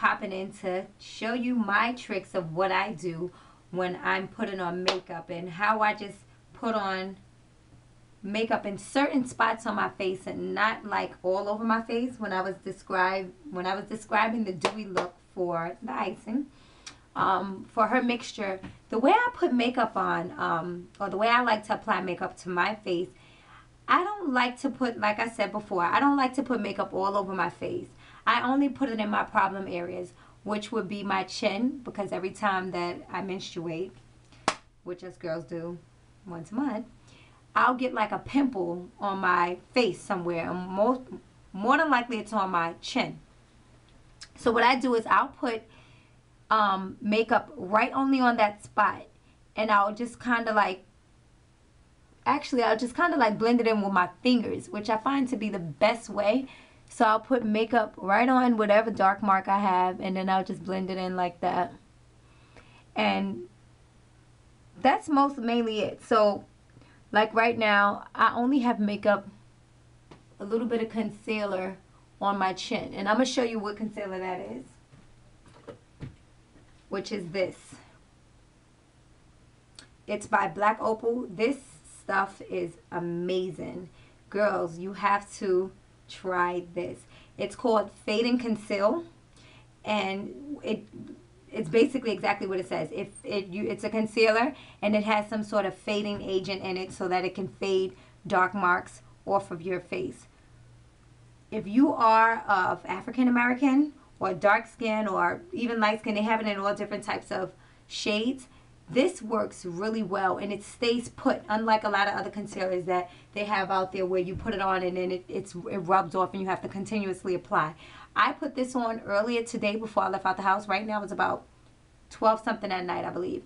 popping in to show you my tricks of what I do when I'm putting on makeup and how I just put on makeup in certain spots on my face and not like all over my face when I was describing the dewy look for the icing. For her mixture, the way I put makeup on, or the way I like to apply makeup to my face, I don't like to put, like I said before, I don't like to put makeup all over my face. I only put it in my problem areas, which would be my chin, because every time that I menstruate, which us girls do once a month, I'll get like a pimple on my face somewhere, and more than likely it's on my chin. So what I do is I'll put makeup right only on that spot, and I'll just kind of like, I'll just kind of like blend it in with my fingers, which I find to be the best way. So I'll put makeup right on whatever dark mark I have, and then I'll just blend it in like that. And that's mainly it. So like right now, I only have makeup, a little bit of concealer on my chin. And I'm going to show you what concealer that is, which is this. It's by Black Opal. This stuff is amazing. Girls, you have to try this. It's called Fade and Conceal, and it's basically exactly what it says. It's a concealer, and it has some sort of fading agent in it so that it can fade dark marks off of your face. If you are of African American or dark skin or even light skin, they have it in all different types of shades. This works really well, and it stays put, unlike a lot of other concealers that they have out there where you put it on and then it rubs off and you have to continuously apply. I put this on earlier today before I left out the house. Right now it's about 12 something at night, I believe.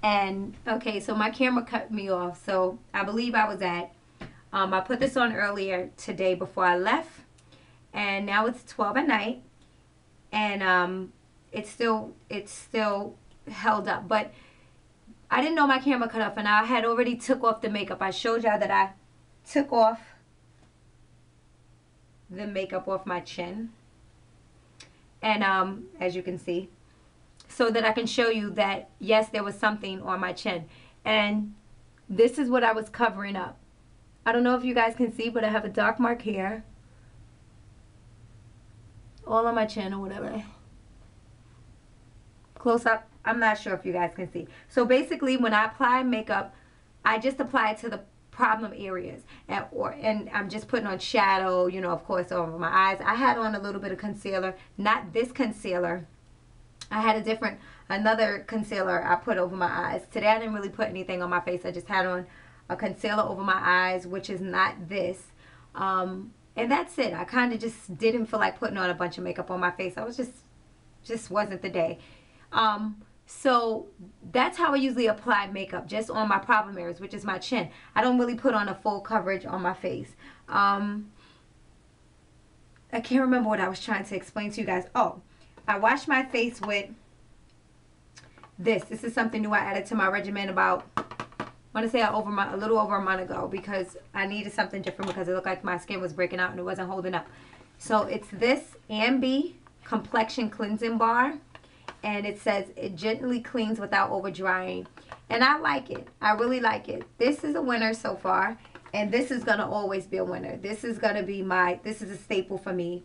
And okay, so my camera cut me off, so I believe I was at I put this on earlier today before I left, and now it's 12 at night, and it's still held up. But I didn't know my camera cut off, and I had already took off the makeup. I showed y'all that I took off the makeup off my chin, and as you can see, so that I can show you that yes, there was something on my chin. And this is what I was covering up. I don't know if you guys can see, but I have a dark mark here, all on my chin or whatever. Close up, I'm not sure if you guys can see. So basically when I apply makeup, I just apply it to the problem areas, and I'm just putting on shadow, you know, of course, over my eyes. I had on a little bit of concealer, not this concealer. I had another concealer I put over my eyes. Today I didn't really put anything on my face. I just had on a concealer over my eyes, which is not this. And that's it. I kind of just didn't feel like putting on a bunch of makeup on my face. I was just wasn't the day. So that's how I usually apply makeup, just on my problem areas, which is my chin. I don't really put on a full coverage on my face. I can't remember what I was trying to explain to you guys. Oh, I wash my face with this. This is something new I added to my regimen about, I want to say a little over a month ago, because I needed something different because it looked like my skin was breaking out and it wasn't holding up. So it's this Ambi Complexion Cleansing Bar, and it says it gently cleans without over drying, and I like it. I really like it. This is a winner so far, and this is gonna always be a winner. This is gonna be this is a staple for me.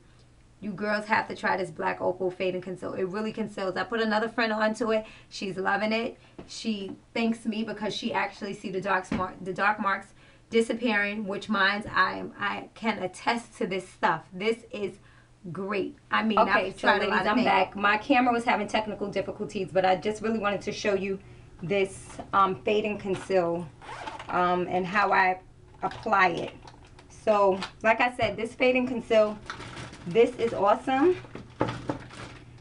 You girls have to try this Black Opal Fade and Conceal. It really conceals. I put another friend onto it. She's loving it. She thanks me because she actually see the dark marks disappearing, which I can attest to this stuff. This is great. I mean, okay, so ladies, I'm back. My camera was having technical difficulties, but I just really wanted to show you this Fade and Conceal and how I apply it. So, like I said, this Fade and Conceal, this is awesome.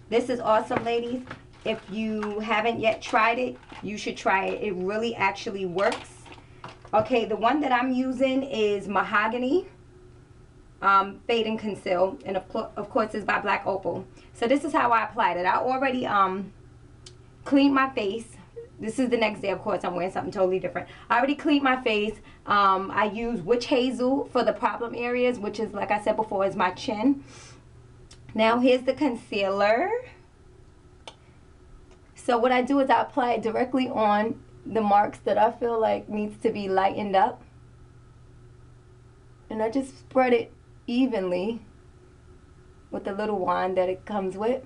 This is awesome, ladies. If you haven't yet tried it, you should try it. It really actually works. Okay, the one that I'm using is Mahogany Fade and Conceal, and of course it's by Black Opal. So this is how I applied it. I already cleaned my face. This is the next day, of course. I'm wearing something totally different. I already cleaned my face. I use Witch Hazel for the problem areas, which is, like I said before, is my chin. Now here's the concealer. So what I do is I apply it directly on the marks that I feel like needs to be lightened up. And I just spread it evenly with the little wand that it comes with.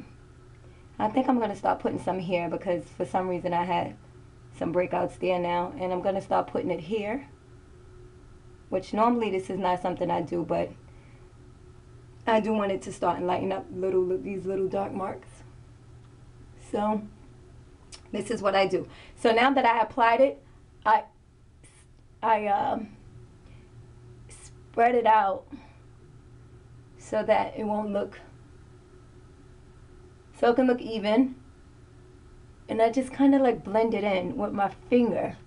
I think I'm going to start putting some here because for some reason I had some breakouts there now. And I'm going to start putting it here. Which normally this is not something I do, but I do want it to start and lighten up these little dark marks. So this is what I do. So now that I applied it, I spread it out so that it won't look, so it can look even. And I just kind of like blend it in with my finger,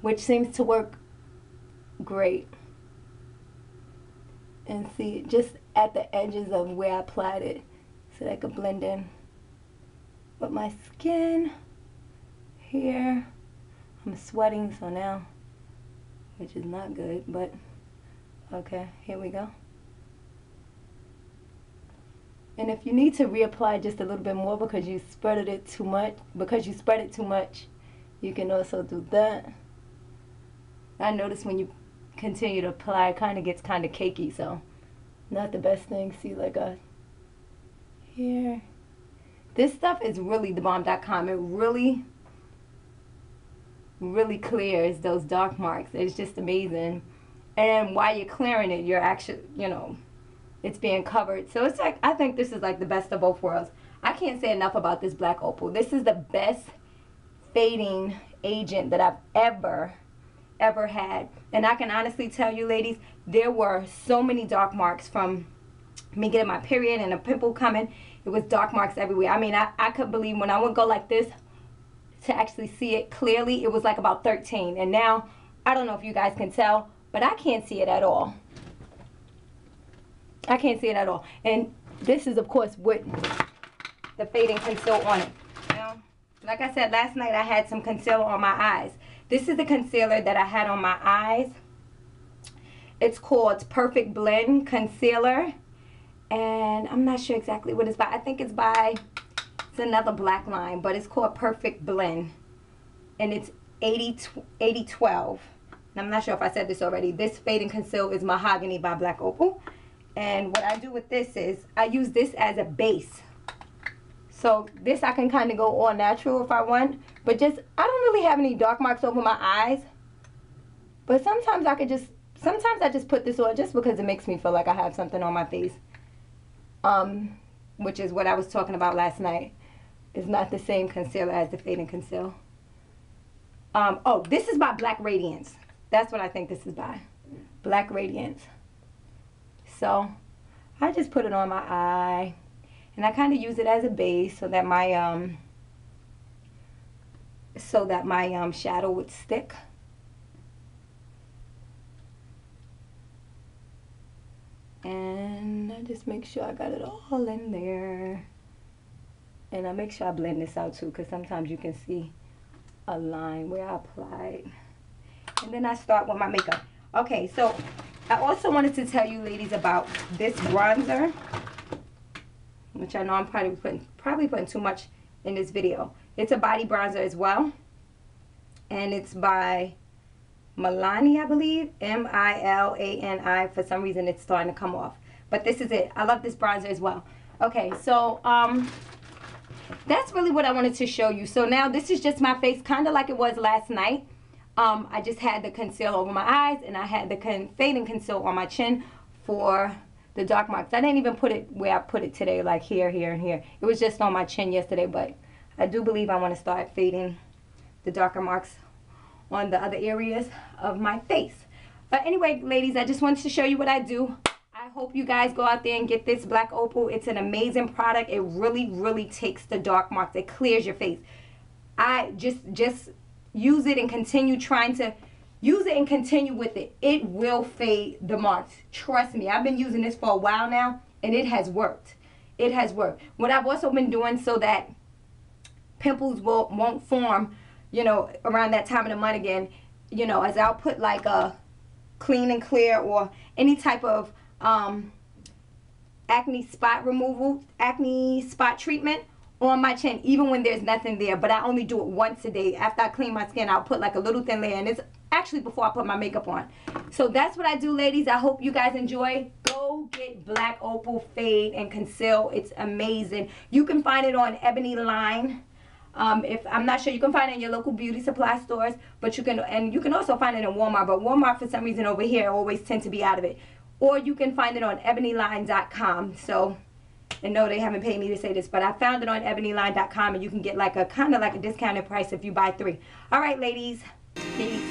which seems to work great. And see, just at the edges of where I applied it, so that I could blend in with my skin here. I'm sweating, so now, which is not good, but okay, here we go. And if you need to reapply just a little bit more because you spread it too much, you can also do that. I notice when you continue to apply, it kind of gets kind of cakey, so not the best thing. See, like here. This stuff is really thebomb.com. It really clears those dark marks. It's just amazing. And while you're clearing it, you're actually, you know, it's being covered. So it's like, I think this is like the best of both worlds. I can't say enough about this black opal. This is the best fading agent that I've ever had. And I can honestly tell you, ladies, there were so many dark marks from me getting my period and a pimple coming. It was dark marks everywhere. I mean, I couldn't believe when I would go like this to actually see it clearly, it was like about 13. And now, I don't know if you guys can tell, but I can't see it at all. I can't see it at all. And this is, of course, with the fading concealer on it. Now, like I said, last night I had some concealer on my eyes. This is the concealer that I had on my eyes. It's called Perfect Blend Concealer. And I'm not sure exactly what it's by. I think it's by, it's another black line, but it's called Perfect Blend. And it's 8012. And I'm not sure if I said this already. This fading concealer is Mahogany by Black Opal. And what I do with this is I use this as a base. So this I can kind of go all natural if I want. But just, I don't really have any dark marks over my eyes. But sometimes I just put this on just because it makes me feel like I have something on my face. Which is what I was talking about last night. It's not the same concealer as the fading concealer. Oh, this is by Black Radiance. That's what I think this is by. Black Radiance. So, I just put it on my eye. And I kind of use it as a base so that my shadow would stick. And I just make sure I got it all in there. And I make sure I blend this out too, because sometimes you can see a line where I applied. And then I start with my makeup. Okay, so I also wanted to tell you ladies about this bronzer, which I know I'm probably putting too much in this video. It's a body bronzer as well. And it's by Milani, I believe. M-I-L-A-N-I. For some reason, it's starting to come off. But this is it. I love this bronzer as well. Okay, so that's really what I wanted to show you. So now this is just my face, kind of like it was last night. I just had the concealer over my eyes, and I had the fading concealer on my chin for the dark marks. I didn't even put it where I put it today, like here, here, and here. It was just on my chin yesterday, but I do believe I want to start fading the darker marks on the other areas of my face. But anyway, ladies, I just wanted to show you what I do. I hope you guys go out there and get this Black Opal. It's an amazing product. It really, really takes the dark marks. It clears your face. I just use it and continue trying to use it and continue with it. It will fade the marks. Trust me. I've been using this for a while now, and it has worked. It has worked. What I've also been doing so that pimples won't form, you know, around that time of the month again, you know, as I'll put like a clean and clear or any type of acne spot removal, acne spot treatment on my chin even when there's nothing there, but I only do it once a day. After I clean my skin, I'll put like a little thin layer, and it's actually before I put my makeup on. So that's what I do, ladies. I hope you guys enjoy. Go get Black Opal Fade and Conceal. It's amazing. You can find it on Ebony Line. If I'm not sure, you can find it in your local beauty supply stores, but you can also find it in Walmart, but Walmart for some reason over here always tend to be out of it. Or you can find it on ebonyline.com. So, and no, they haven't paid me to say this, but I found it on ebonyline.com, and you can get like a kind of like a discounted price if you buy 3. All right, ladies. Peace.